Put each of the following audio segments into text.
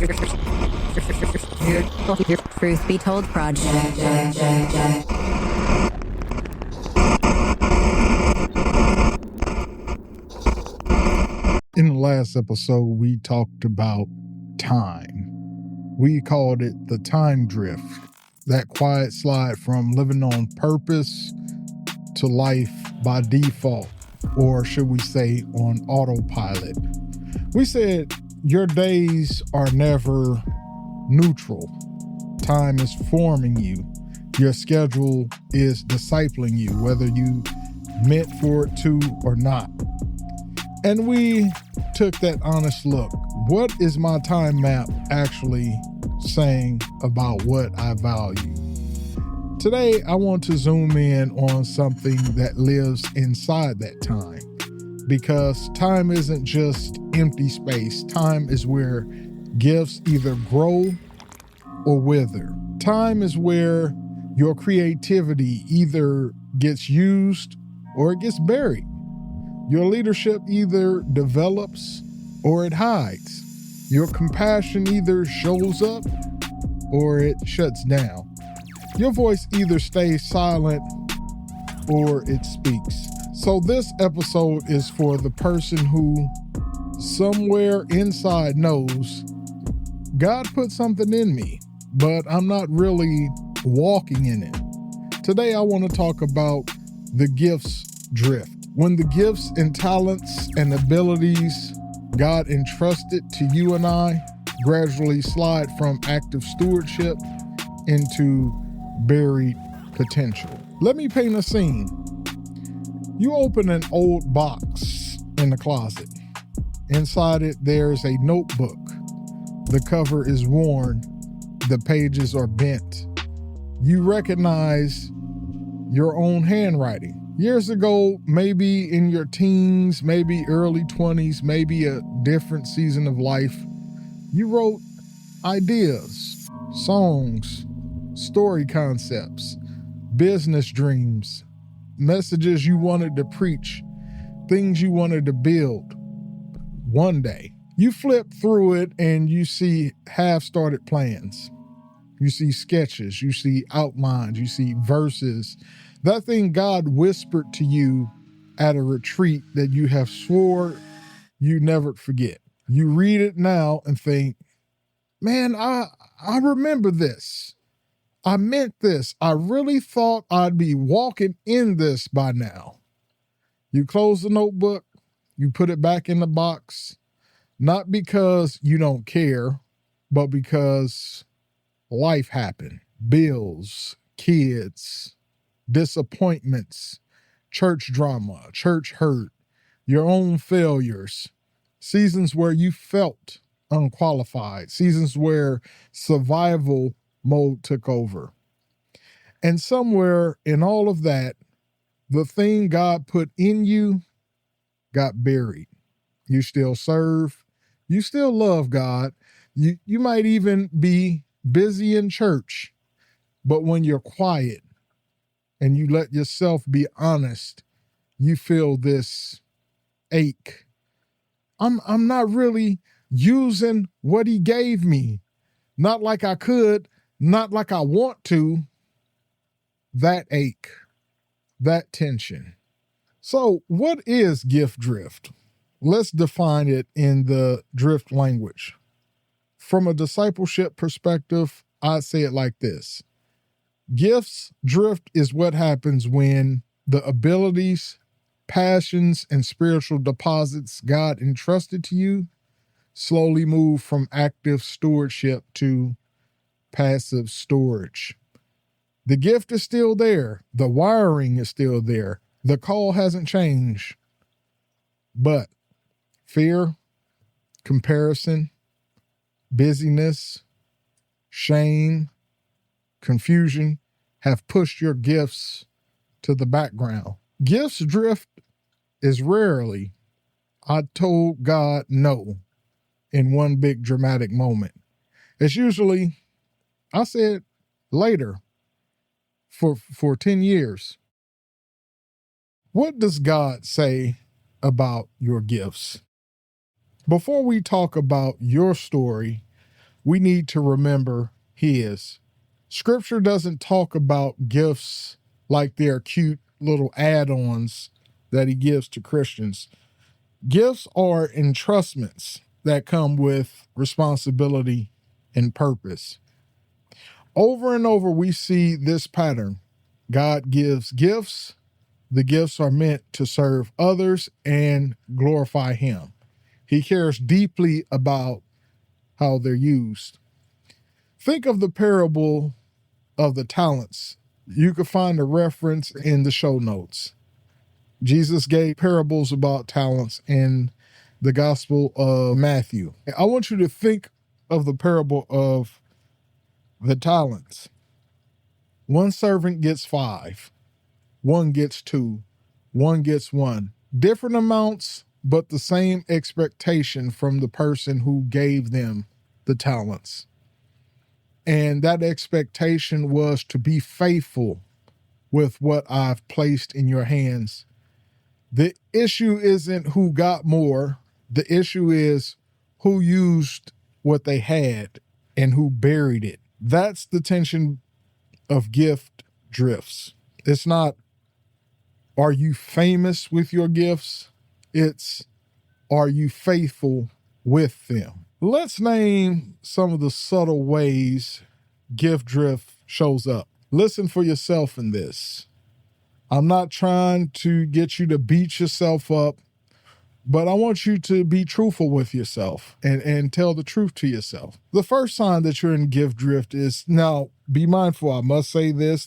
Truth Be Told Project. In the last episode, we talked about time. We called it the time drift, that quiet slide from living on purpose to life by default, or should we say on autopilot. We said your days are never neutral. Time is forming you. Your schedule is discipling you, whether you meant for it to or not. And we took that honest look. What is my time map actually saying about what I value? Today, I want to zoom in on something that lives inside that time, because time isn't just empty space. Time is where gifts either grow or wither. Time is where your creativity either gets used or it gets buried. Your leadership either develops or it hides. Your compassion either shows up or it shuts down. Your voice either stays silent or it speaks. So this episode is for the person who somewhere inside knows God put something in me, but I'm not really walking in it. Today I want to talk about the gifts drift. When the gifts and talents and abilities God entrusted to you and I gradually slide from active stewardship into buried potential. Let me paint a scene. You open an old box in the closet. Inside it, there's a notebook. The cover is worn. The pages are bent. You recognize your own handwriting. Years ago, maybe in your teens, maybe early 20s, maybe a different season of life, you wrote ideas, songs, story concepts, business dreams, messages you wanted to preach, things you wanted to build. One day, you flip through it and you see half-started plans. You see sketches, you see outlines, you see verses. That thing God whispered to you at a retreat that you have swore you never forget. You read it now and think, man, I remember this. I meant this. I really thought I'd be walking in this by now. You close the notebook, you put it back in the box, not because you don't care, but because life happened. Bills, kids, disappointments, church drama, church hurt, your own failures, seasons where you felt unqualified, seasons where survival mode took over. And somewhere in all of that, the thing God put in you got buried. You still serve, you still love God, you might even be busy in church, but when you're quiet and you let yourself be honest, you feel this ache. I'm not really using what he gave me. Not like I could, not like I want to. That ache, that tension. So what is gift drift? Let's define it in the drift language. From a discipleship perspective, I'd say it like this. Gifts drift is what happens when the abilities, passions, and spiritual deposits God entrusted to you slowly move from active stewardship to passive storage. The gift is still there. The wiring is still there. The call hasn't changed. But fear, comparison, busyness, shame, confusion have pushed your gifts to the background. Gifts drift is rarely, I told God no in one big dramatic moment. It's usually, I said later for 10 years. What does God say about your gifts? Before we talk about your story, we need to remember his. Scripture doesn't talk about gifts like they're cute little add-ons that he gives to Christians. Gifts are entrustments that come with responsibility and purpose. Over and over, we see this pattern. God gives gifts. The gifts are meant to serve others and glorify him. He cares deeply about how they're used. Think of the parable of the talents. You can find a reference in the show notes. Jesus gave parables about talents in the Gospel of Matthew. I want you to think of the parable of the talents. One servant gets 5, one gets 2, one gets 1. Different amounts, but the same expectation from the person who gave them the talents. And that expectation was to be faithful with what I've placed in your hands. The issue isn't who got more. The issue is who used what they had and who buried it. That's the tension of gift drifts. It's not, are you famous with your gifts? It's, are you faithful with them? Let's name some of the subtle ways gift drift shows up. Listen for yourself in this. I'm not trying to get you to beat yourself up, but I want you to be truthful with yourself and tell the truth to yourself. The first sign that you're in gift drift is, now be mindful, I must say this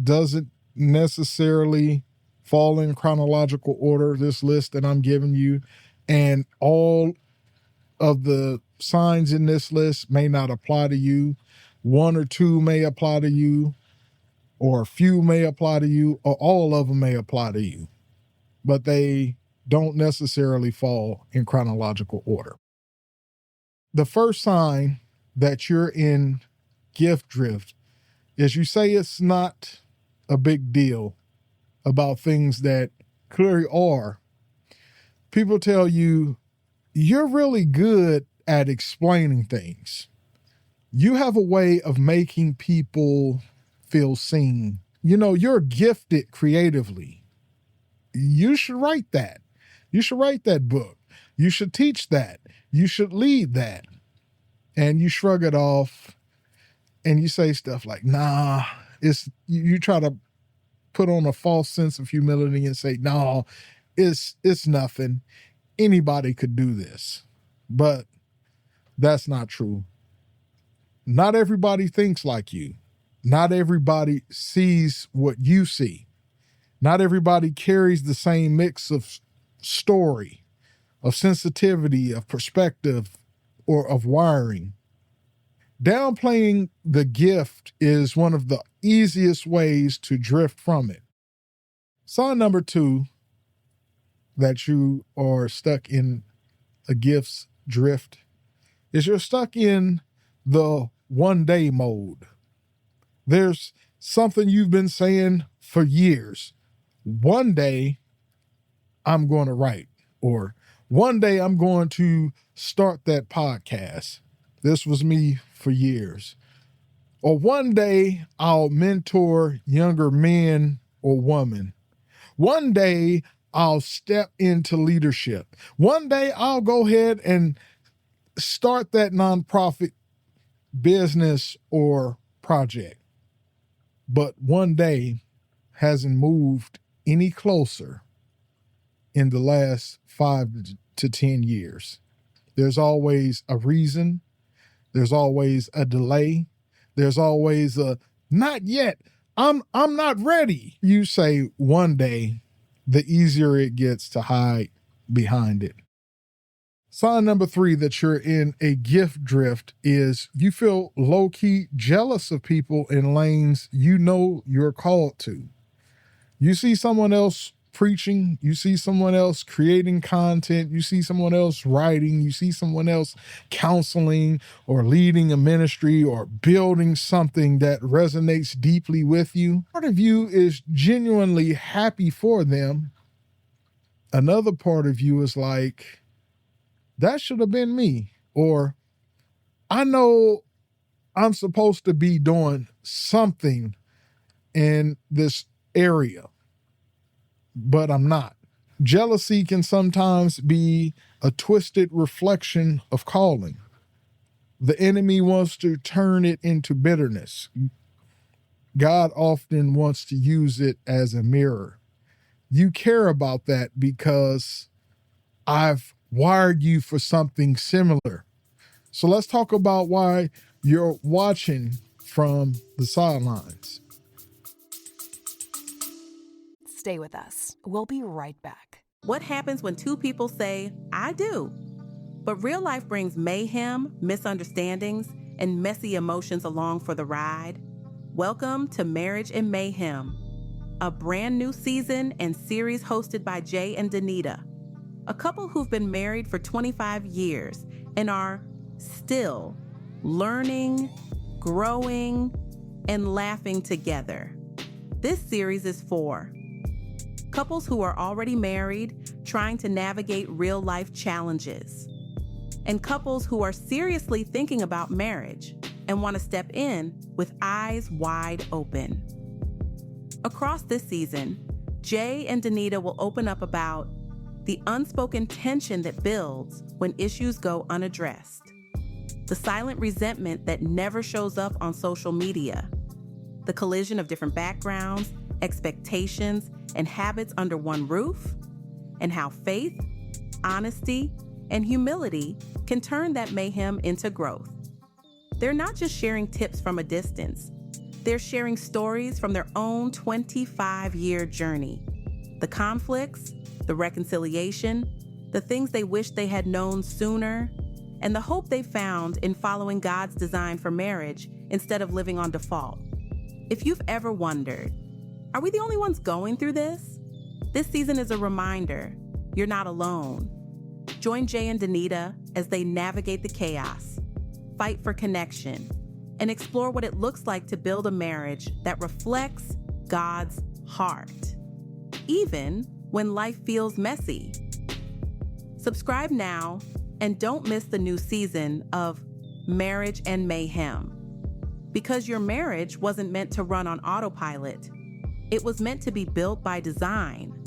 doesn't necessarily fall in chronological order, this list that I'm giving you, and all of the signs in this list may not apply to you. 1 or 2 may apply to you, or a few may apply to you, or all of them may apply to you, but they don't necessarily fall in chronological order. The first sign that you're in gift drift is you say it's not a big deal about things that clearly are. People tell you, you're really good at explaining things. You have a way of making people feel seen. You know, you're gifted creatively. You should write that. You should write that book. You should teach that. You should lead that. And you shrug it off and you say stuff like, nah, you try to put on a false sense of humility and say, no, it's nothing. Anybody could do this. But that's not true. Not everybody thinks like you. Not everybody sees what you see. Not everybody carries the same mix of story, of sensitivity, of perspective, or of wiring. Downplaying the gift is one of the easiest ways to drift from it. Sign number 2 that you are stuck in a gift's drift is you're stuck in the one-day mode. There's something you've been saying for years. One day I'm going to write, or one day I'm going to start that podcast. This was me for years. Or one day I'll mentor younger men or women. One day I'll step into leadership. One day I'll go ahead and start that nonprofit business or project. But one day hasn't moved any closer in the last 5 to 10 years. There's always a reason. There's always a delay. There's always a not yet. I'm not ready. You say one day, the easier it gets to hide behind it. Sign number 3 that you're in a gift drift is you feel low-key jealous of people in lanes you know you're called to. You see someone else preaching, you see someone else creating content, you see someone else writing, you see someone else counseling or leading a ministry or building something that resonates deeply with you. Part of you is genuinely happy for them. Another part of you is like, that should have been me. Or I know I'm supposed to be doing something in this area, but I'm not. Jealousy can sometimes be a twisted reflection of calling. The enemy wants to turn it into bitterness. God often wants to use it as a mirror. You care about that because I've wired you for something similar. So let's talk about why you're watching from the sidelines. Stay with us. We'll be right back. What happens when two people say, I do? But real life brings mayhem, misunderstandings, and messy emotions along for the ride. Welcome to Marriage and Mayhem, a brand new season and series hosted by Jay and Danita, a couple who've been married for 25 years and are still learning, growing, and laughing together. This series is for couples who are already married, trying to navigate real-life challenges, and couples who are seriously thinking about marriage and want to step in with eyes wide open. Across this season, Jay and Danita will open up about the unspoken tension that builds when issues go unaddressed, the silent resentment that never shows up on social media, the collision of different backgrounds, expectations, and habits under one roof, and how faith, honesty, and humility can turn that mayhem into growth. They're not just sharing tips from a distance. They're sharing stories from their own 25-year journey. The conflicts, the reconciliation, the things they wish they had known sooner, and the hope they found in following God's design for marriage instead of living on default. If you've ever wondered, are we the only ones going through this? This season is a reminder you're not alone. Join Jay and Danita as they navigate the chaos, fight for connection, and explore what it looks like to build a marriage that reflects God's heart, even when life feels messy. Subscribe now and don't miss the new season of Marriage and Mayhem. Because your marriage wasn't meant to run on autopilot. It was meant to be built by design.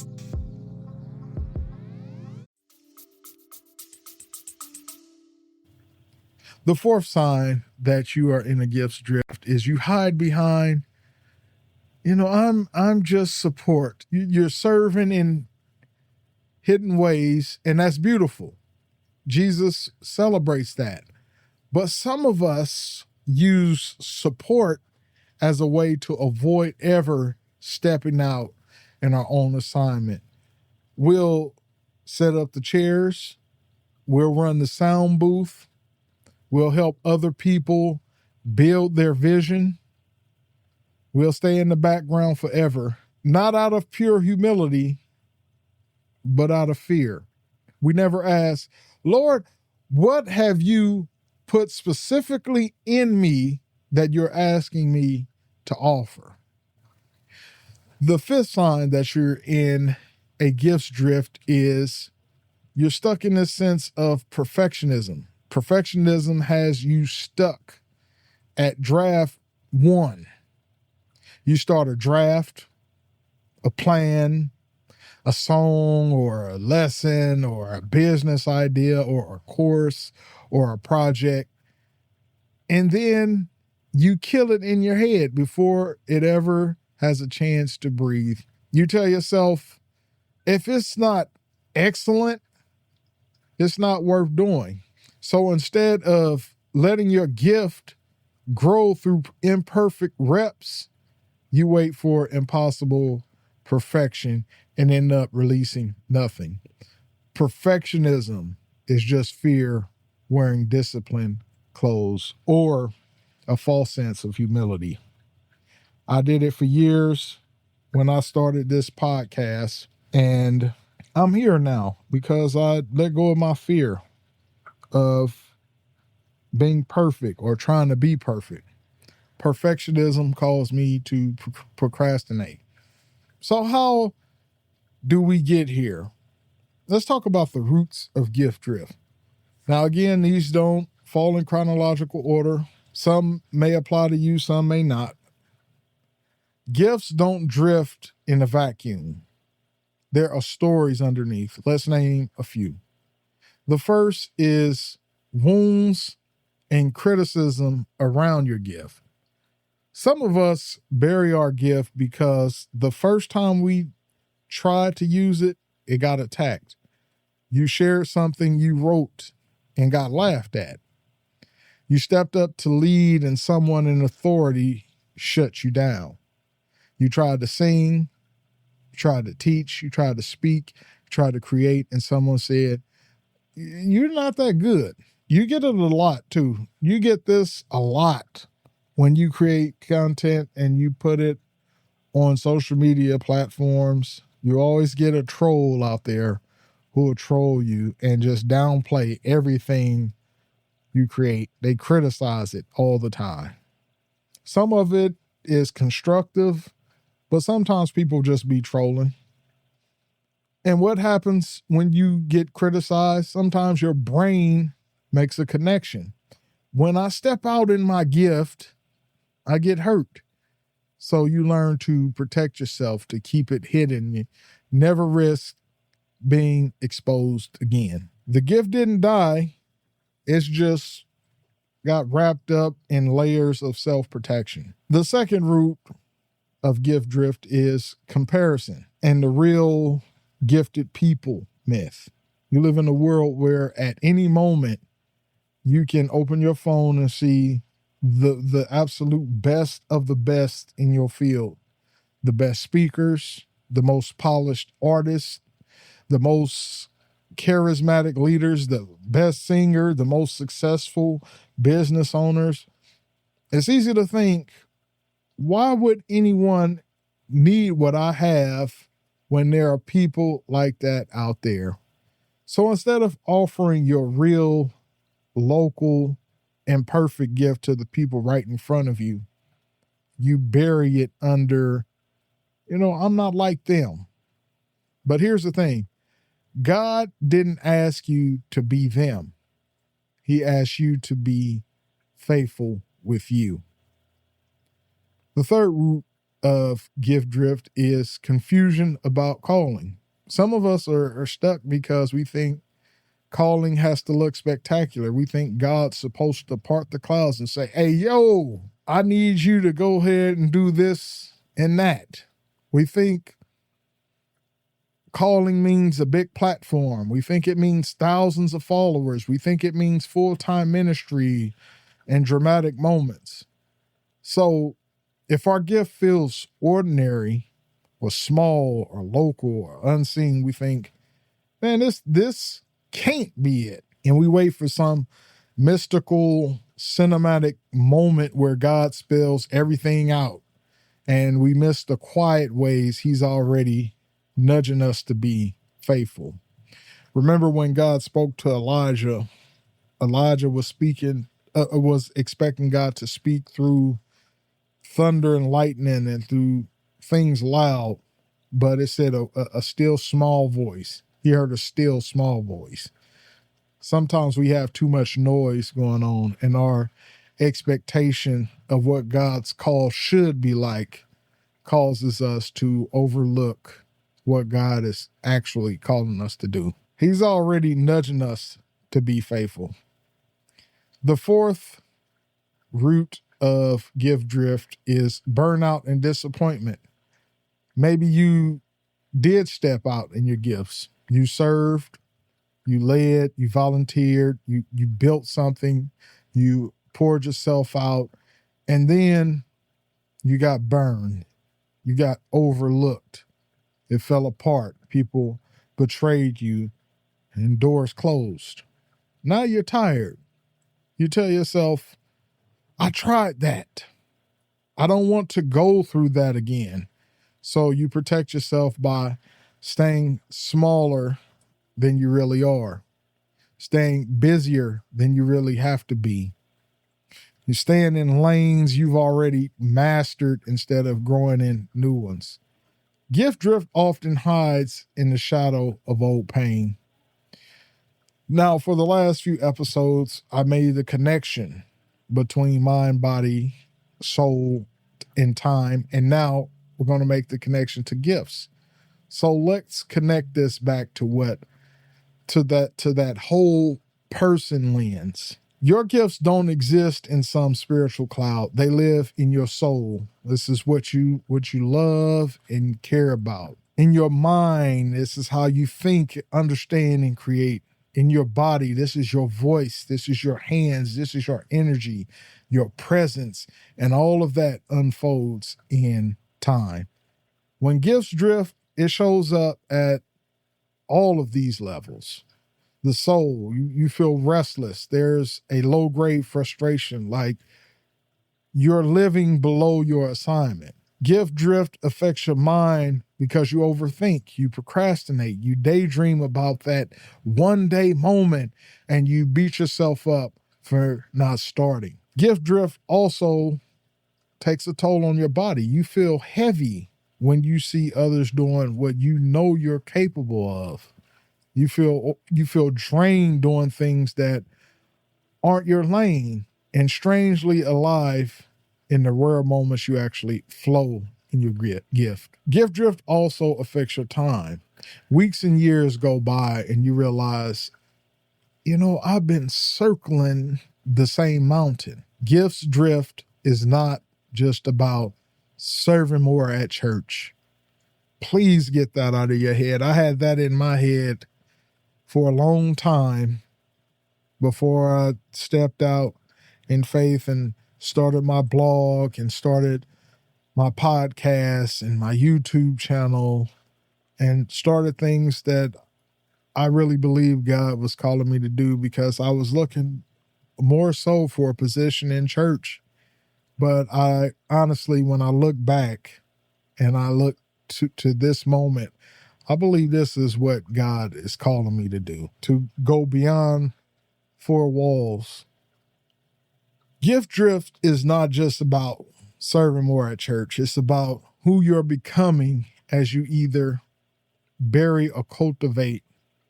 The fourth sign that you are in a gifts drift is you hide behind, I'm just support. You're serving in hidden ways, and that's beautiful. Jesus celebrates that. But some of us use support as a way to avoid ever stepping out in our own assignment. We'll set up the chairs. We'll run the sound booth. We'll help other people build their vision. We'll stay in the background forever, not out of pure humility, but out of fear. We never ask, Lord, what have you put specifically in me that you're asking me to offer? The fifth sign that you're in a gifts drift is you're stuck in this sense of perfectionism. Perfectionism has you stuck at draft one. You start a draft, a plan, a song or a lesson or a business idea or a course or a project, and then you kill it in your head before it ever has a chance to breathe. You tell yourself, if it's not excellent, it's not worth doing. So instead of letting your gift grow through imperfect reps, you wait for impossible perfection and end up releasing nothing. Perfectionism is just fear wearing disciplined clothes or a false sense of humility. I did it for years when I started this podcast, and I'm here now because I let go of my fear of being perfect or trying to be perfect. Perfectionism caused me to procrastinate. So how do we get here? Let's talk about the roots of gift drift. Now, again, these don't fall in chronological order. Some may apply to you, some may not. Gifts don't drift in a vacuum. There are stories underneath. Let's name a few. The first is wounds and criticism around your gift. Some of us bury our gift because the first time we tried to use it, it got attacked. You shared something you wrote and got laughed at. You stepped up to lead and someone in authority shut you down. You tried to sing, you tried to teach, you tried to speak, you tried to create, and someone said, "You're not that good." You get it a lot too. You get this a lot when you create content and you put it on social media platforms. You always get a troll out there who will troll you and just downplay everything you create. They criticize it all the time. Some of it is constructive, but sometimes people just be trolling. And what happens when you get criticized? Sometimes your brain makes a connection. When I step out in my gift, I get hurt. So you learn to protect yourself, to keep it hidden. You never risk being exposed again. The gift didn't die. It's just got wrapped up in layers of self-protection. The second root of gift drift is comparison and the real gifted people myth. You live in a world where at any moment you can open your phone and see the absolute best of the best in your field. The best speakers, the most polished artists, the most charismatic leaders, the best singer, the most successful business owners. It's easy to think, why would anyone need what I have when there are people like that out there? So instead of offering your real, local, and perfect gift to the people right in front of you, you bury it under, I'm not like them. But here's the thing. God didn't ask you to be them. He asked you to be faithful with you. The third root of gift drift is confusion about calling. Some of us are stuck because we think calling has to look spectacular. We think God's supposed to part the clouds and say, "Hey, yo, I need you to go ahead and do this and that." We think calling means a big platform. We think it means thousands of followers. We think it means full-time ministry and dramatic moments. So if our gift feels ordinary or small or local or unseen, we think, man, this can't be it. And we wait for some mystical, cinematic moment where God spells everything out. And we miss the quiet ways he's already nudging us to be faithful. Remember when God spoke to Elijah? Elijah was expecting God to speak through thunder and lightning and through things loud, but it said a still small voice. He heard a still small voice. Sometimes we have too much noise going on, and our expectation of what God's call should be like causes us to overlook what God is actually calling us to do. He's already nudging us to be faithful. The fourth root of gift drift is burnout and disappointment. Maybe you did step out in your gifts. You served, you led, you volunteered, you built something, you poured yourself out, and then you got burned. You got overlooked. It fell apart. People betrayed you and doors closed. Now you're tired. You tell yourself, I tried that. I don't want to go through that again. So you protect yourself by staying smaller than you really are, staying busier than you really have to be. You're staying in lanes you've already mastered instead of growing in new ones. Gift drift often hides in the shadow of old pain. Now, for the last few episodes, I made the connection between mind, body, soul, and time. And now we're going to make the connection to gifts. So let's connect this back to that whole person lens. Your gifts don't exist in some spiritual cloud. They live in your soul. This is what you love and care about. In your mind, this is how you think, understand, and create. In your body, this is your voice, this is your hands, this is your energy, your presence, and all of that unfolds in time. When gifts drift, it shows up at all of these levels. The soul, you feel restless. There's a low-grade frustration, like you're living below your assignment. Gift drift affects your mind because you overthink, you procrastinate, you daydream about that one-day moment, and you beat yourself up for not starting. Gift drift also takes a toll on your body. You feel heavy when you see others doing what you know you're capable of. You feel drained doing things that aren't your lane, and strangely alive in the rare moments you actually flow in your gift. Gift drift also affects your time. Weeks and years go by and you realize, I've been circling the same mountain. Gifts drift is not just about serving more at church. Please get that out of your head. I had that in my head for a long time before I stepped out in faith and started my blog and started my podcast and my YouTube channel and started things that I really believe God was calling me to do, because I was looking more so for a position in church. But I honestly, when I look back and I look to this moment, I believe this is what God is calling me to do, to go beyond four walls. Gift drift is not just about serving more at church. It's about who you're becoming as you either bury or cultivate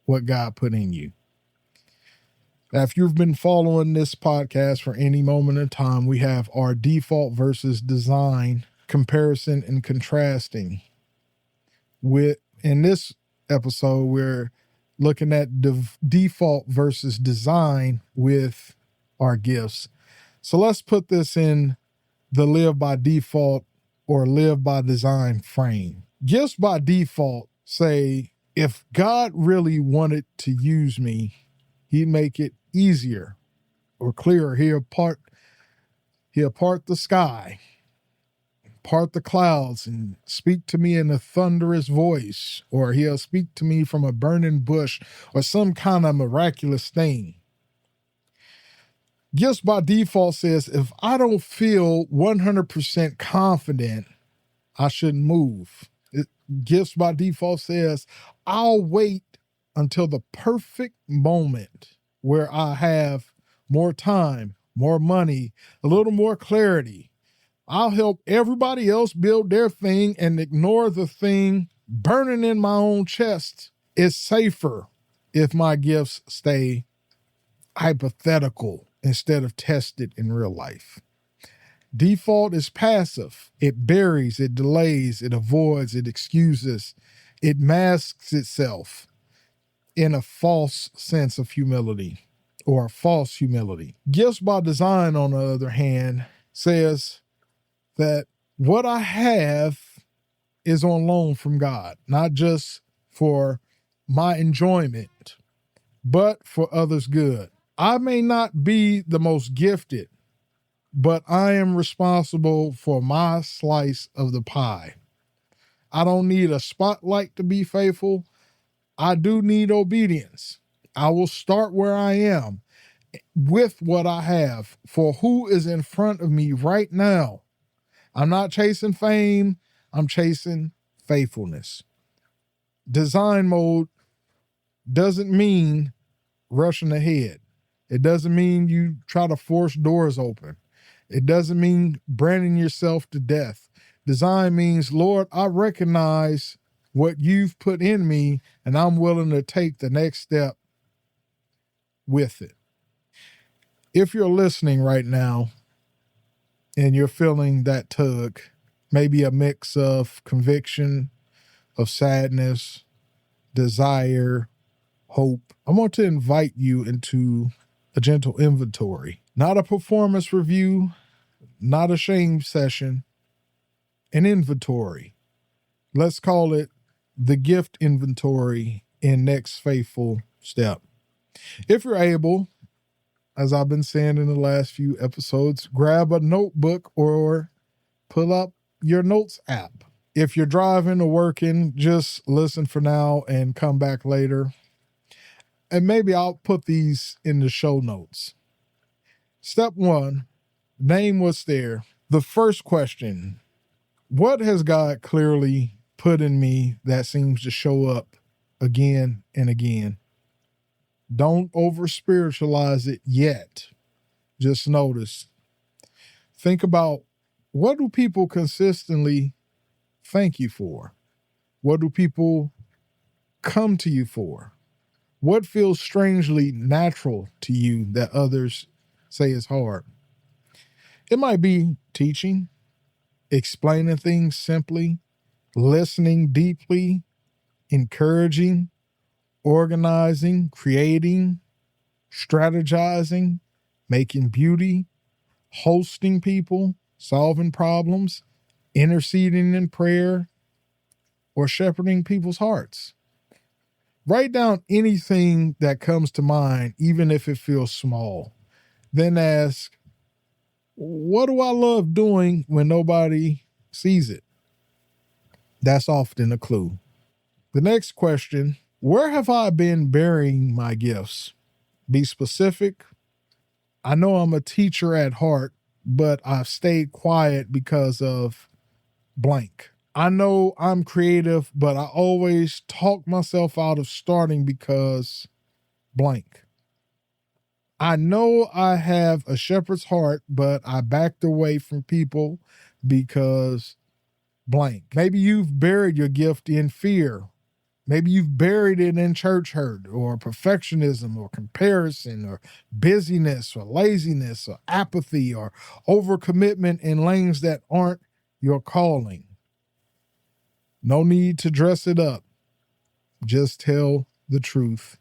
what God put in you. Now, if you've been following this podcast for any moment in time, we have our default versus design comparison and contrasting. In this episode, we're looking at default versus design with our gifts. So let's put this in the live by default or live by design frame. Gifts by default say, if God really wanted to use me, he'd make it easier or clearer. He'll part the sky, part the clouds, and speak to me in a thunderous voice, or he'll speak to me from a burning bush, or some kind of miraculous thing. Gifts by default says, if I don't feel 100% confident, I shouldn't move. Gifts by default says, I'll wait until the perfect moment where I have more time, more money, a little more clarity. I'll help everybody else build their thing and ignore the thing burning in my own chest. It's safer if my gifts stay hypothetical instead of tested in real life. Default is passive. It buries, it delays, it avoids, it excuses, it masks itself in a false sense of humility or false humility. Gifts by design, on the other hand, says that what I have is on loan from God, not just for my enjoyment, but for others' good. I may not be the most gifted, but I am responsible for my slice of the pie. I don't need a spotlight to be faithful. I do need obedience. I will start where I am with what I have for who is in front of me right now. I'm not chasing fame. I'm chasing faithfulness. Design mode doesn't mean rushing ahead. It doesn't mean you try to force doors open. It doesn't mean branding yourself to death. Design means, Lord, I recognize what you've put in me, and I'm willing to take the next step with it. If you're listening right now and you're feeling that tug, maybe a mix of conviction, of sadness, desire, hope, I want to invite you into a gentle inventory, not a performance review, not a shame session, an inventory. Let's call it the gift inventory in Next Faithful Step. If you're able, as I've been saying in the last few episodes, grab a notebook or pull up your notes app. If you're driving or working, just listen for now and come back later. And maybe I'll put these in the show notes. Step 1, name what's there. The first question, what has God clearly put in me that seems to show up again and again? Don't over spiritualize it yet. Just notice. Think about, what do people consistently thank you for? What do people come to you for? What feels strangely natural to you that others say is hard? It might be teaching, explaining things simply, listening deeply, encouraging, organizing, creating, strategizing, making beauty, hosting people, solving problems, interceding in prayer, or shepherding people's hearts. Write down anything that comes to mind, even if it feels small. Then ask, what do I love doing when nobody sees it? That's often a clue. The next question, where have I been burying my gifts? Be specific. I know I'm a teacher at heart, but I've stayed quiet because of blank. I know I'm creative, but I always talk myself out of starting because blank. I know I have a shepherd's heart, but I backed away from people because blank. Maybe you've buried your gift in fear. Maybe you've buried it in church hurt or perfectionism or comparison or busyness or laziness or apathy or overcommitment in lanes that aren't your calling. No need to dress it up. Just tell the truth.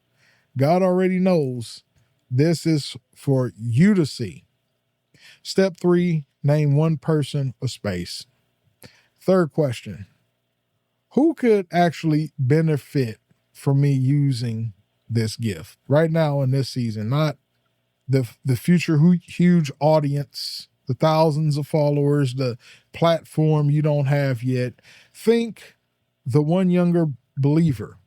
God already knows this is for you to see. Step 3, name one person or space. Third question, who could actually benefit from me using this gift right now in this season? Not the future huge audience, the thousands of followers, the platform you don't have yet. Think the one younger believer,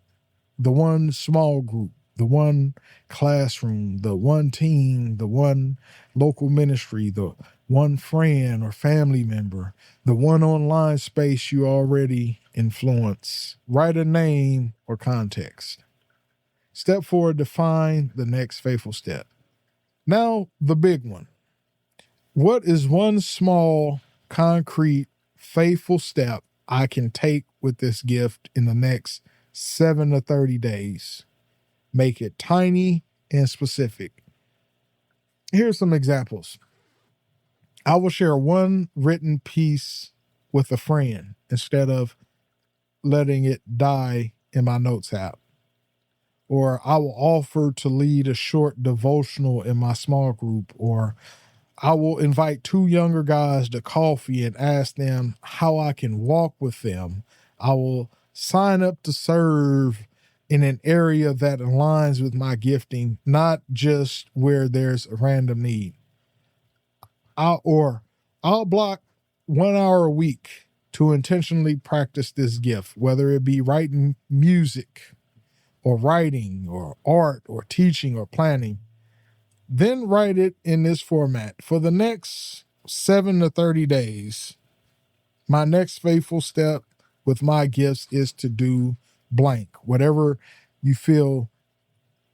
the one small group, the one classroom, the one team, the one local ministry, the one friend or family member, the one online space you already influence. Write a name or context. Step 4, define the next faithful step. Now, the big one. What is one small, concrete, faithful step I can take with this gift in the next 7 to 30 days? Make it tiny and specific. Here's some examples. I will share one written piece with a friend instead of letting it die in my notes app. Or I will offer to lead a short devotional in my small group. Or I will invite 2 younger guys to coffee and ask them how I can walk with them. I will sign up to serve in an area that aligns with my gifting, not just where there's a random need. I'll block 1 hour a week to intentionally practice this gift, whether it be writing music or writing or art or teaching or planning. Then write it in this format. For the next 7 to 30 days, my next faithful step with my gifts is to do blank. Whatever you feel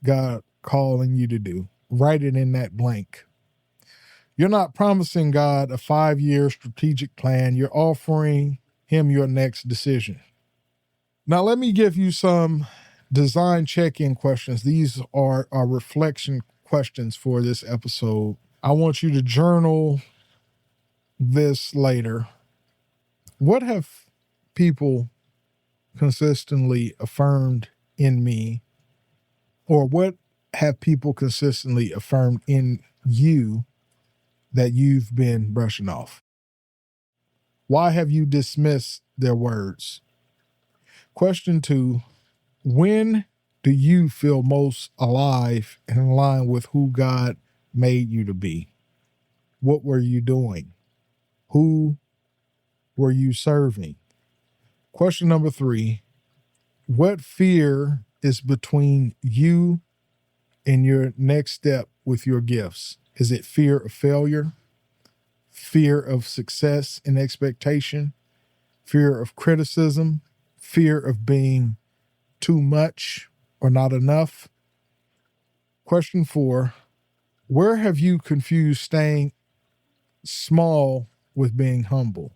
God calling you to do, write it in that blank. You're not promising God a 5-year strategic plan. You're offering him your next decision. Now, let me give you some design check-in questions. These are reflection questions for this episode. I want you to journal this later. What have people consistently affirmed in me, or what have people consistently affirmed in you that you've been brushing off? Why have you dismissed their words? Question 2, when do you feel most alive and in line with who God made you to be? What were you doing? Who were you serving? Question number 3, what fear is between you and your next step with your gifts? Is it fear of failure, fear of success and expectation, fear of criticism, fear of being too much or not enough? Question 4, where have you confused staying small with being humble?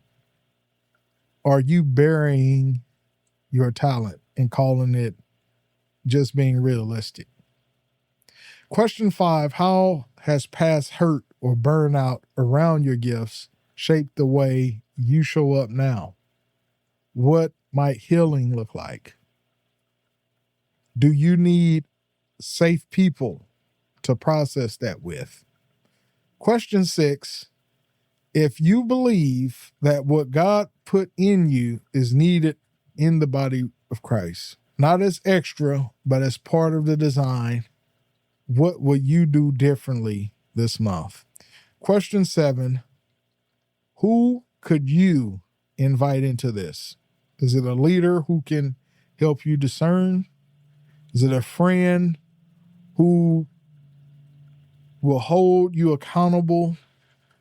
Are you burying your talent and calling it just being realistic? Question 5, how has past hurt or burnout around your gifts shaped the way you show up now? What might healing look like? Do you need safe people to process that with? Question 6, if you believe that what God put in you is needed in the body of Christ, not as extra, but as part of the design, what will you do differently this month? Question 7, who could you invite into this? Is it a leader who can help you discern? Is it a friend who will hold you accountable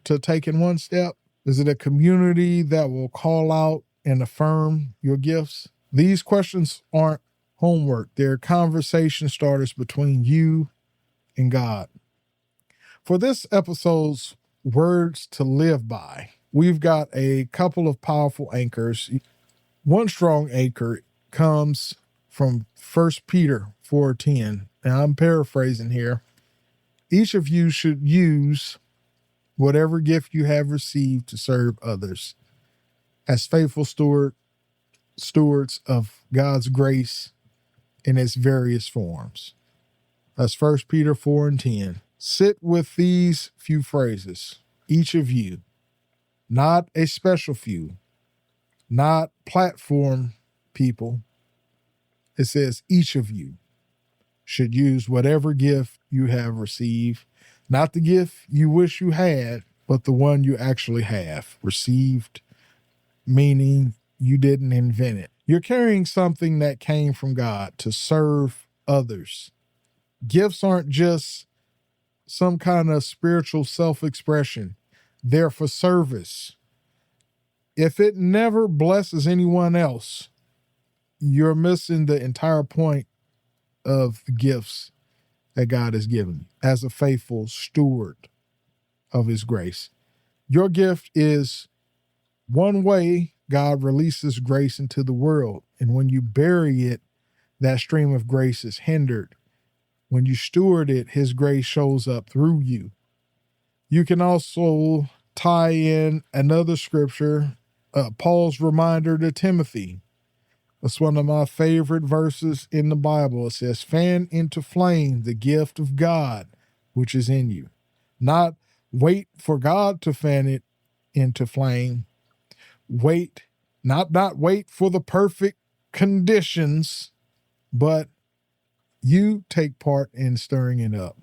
to taking one step? Is it a community that will call out and affirm your gifts? These questions aren't homework. They're conversation starters between you and God. For this episode's words to live by, we've got a couple of powerful anchors. One strong anchor comes from 1 Peter 4:10, and I'm paraphrasing here. Each of you should use whatever gift you have received to serve others as faithful stewards of God's grace in its various forms. That's 1 Peter 4:10. Sit with these few phrases. Each of you, not a special few, not platform people. It says each of you should use whatever gift you have received, not the gift you wish you had, but the one you actually have received, meaning you didn't invent it. You're carrying something that came from God to serve others. Gifts aren't just some kind of spiritual self-expression. They're for service. If it never blesses anyone else, you're missing the entire point of the gifts that God has given you as a faithful steward of his grace. Your gift is one way God releases grace into the world. And when you bury it, that stream of grace is hindered. When you steward it, his grace shows up through you. You can also tie in another scripture, Paul's reminder to Timothy. It's one of my favorite verses in the Bible. It says, fan into flame the gift of God, which is in you. Not wait for God to fan it into flame. Not wait for the perfect conditions, but you take part in stirring it up.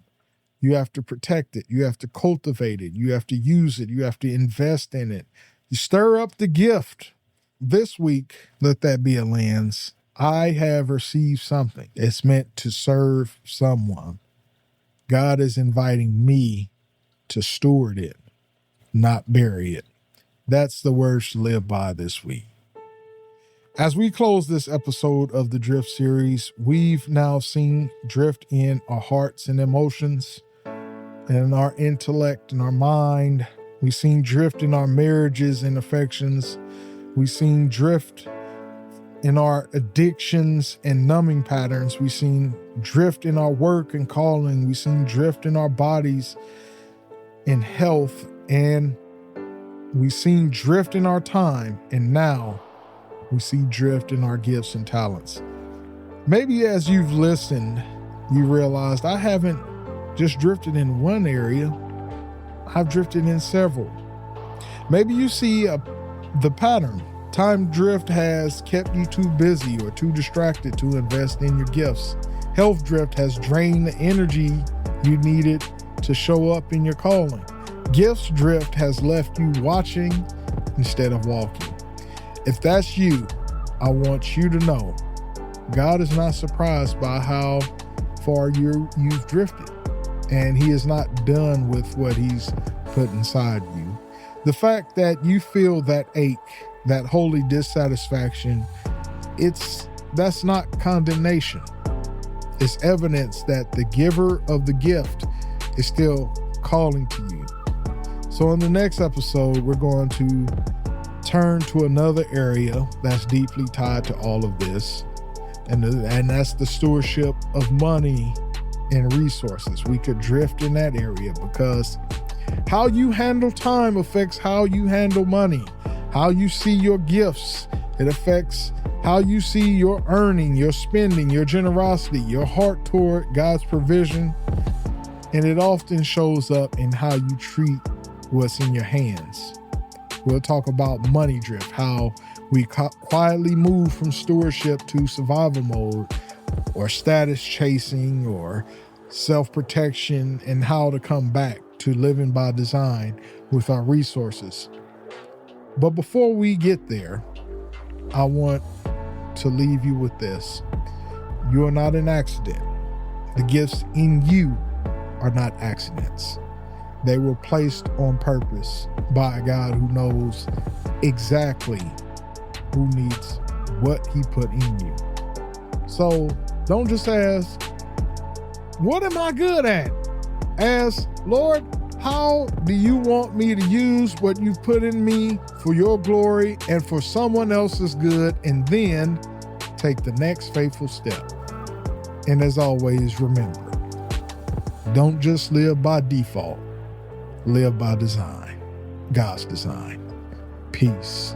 You have to protect it. You have to cultivate it. You have to use it. You have to invest in it. You stir up the gift. This week, let that be a lens. I have received something. It's meant to serve someone. God is inviting me to steward it, not bury it. That's the words to live by this week. As we close this episode of the Drift series, we've now seen drift in our hearts and emotions, and in our intellect and our mind. We've seen drift in our marriages and affections. We've seen drift in our addictions and numbing patterns. We've seen drift in our work and calling. We've seen drift in our bodies in health, and we've seen drift in our time. And now we see drift in our gifts and talents. Maybe as you've listened, you realized I haven't just drifted in one area. I've drifted in several. Maybe you see the pattern. Time drift has kept you too busy or too distracted to invest in your gifts. Health drift has drained the energy you needed to show up in your calling. Gifts drift has left you watching instead of walking. If that's you, I want you to know God is not surprised by how far you've drifted, and He is not done with what He's put inside you. The fact that you feel that ache, that holy dissatisfaction, that's not condemnation. It's evidence that the giver of the gift is still calling to you. So in the next episode, we're going to turn to another area that's deeply tied to all of this, and that's the stewardship of money and resources. We could drift in that area because how you handle time affects how you handle money. How you see your gifts, it affects how you see your earning, your spending, your generosity, your heart toward God's provision. And it often shows up in how you treat what's in your hands. We'll talk about money drift, how we quietly move from stewardship to survival mode, or status chasing, or self-protection, and how to come back to living by design with our resources. But before we get there, I want to leave you with this. You are not an accident. The gifts in you are not accidents. They were placed on purpose by a God who knows exactly who needs what He put in you. So don't just ask, what am I good at? Ask, Lord, how do you want me to use what you've put in me for your glory and for someone else's good? And then take the next faithful step. And as always, remember, don't just live by default, live by design, God's design. Peace.